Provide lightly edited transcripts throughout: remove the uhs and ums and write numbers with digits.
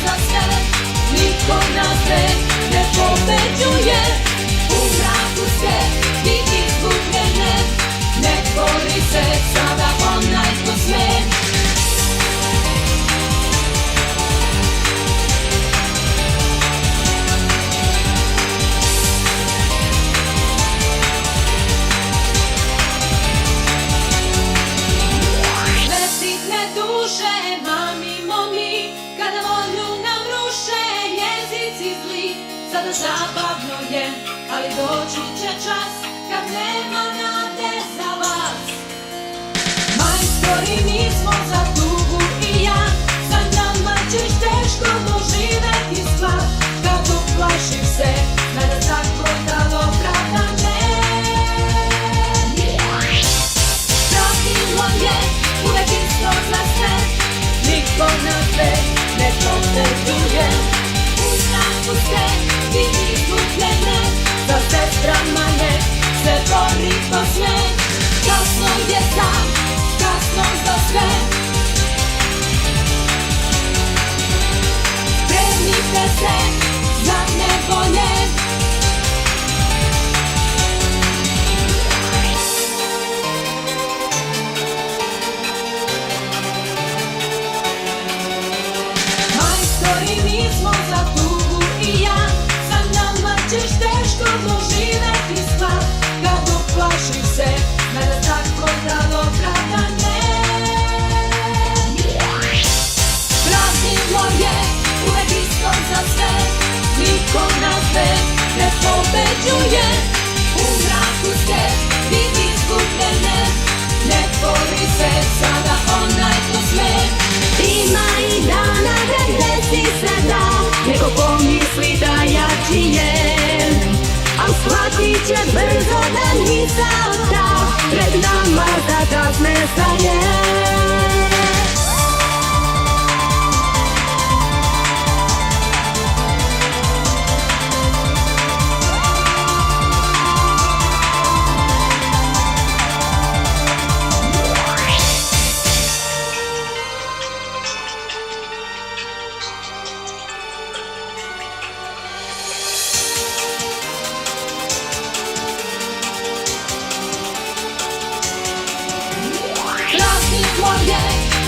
za sve, niko nas ne pobeđuje. U mraku se vidi izgubljene, ne bori se sada onaj ko sme. Sada zabavno je, ali doći će čas kad nema nade za vas. Majstori mi smo za tugu i ja, sa nama ćeš teško doživeti stvar. Kad uplašiš se, nada zakotalo pravda ne. Pravilo je uvek isto za sve, niko nas ne pobeđuje. U strahu se vidi izgubljene, za sestrama se bori ko sme. Kasno je sam, kasno za sve. Spremite se za nevolje. Majstori mi smo za tugu i ja, sa nama ćeš teško doživeti stvar. Kad uplašiš se, nada zakotalo pravda ne. Pravilo je uvek isto za sve, niko nas ne pobeđuje. U mraku se vidi izgubljene, ne bori se sada onaj ko sme. Ima i dana gde si se dao, neko pomisli da jači je, al shvatit će brzo da nisam dao, pred nama za čas nestaje.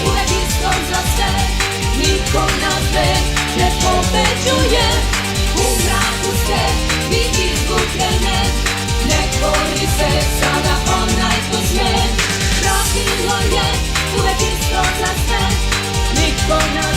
Uvek isto za sve, niko nas ne pobeđuje. U mraku se vidi izgubljene, ne bori se sada onaj ko sme. Pravilo je uvek isto za sve, niko nas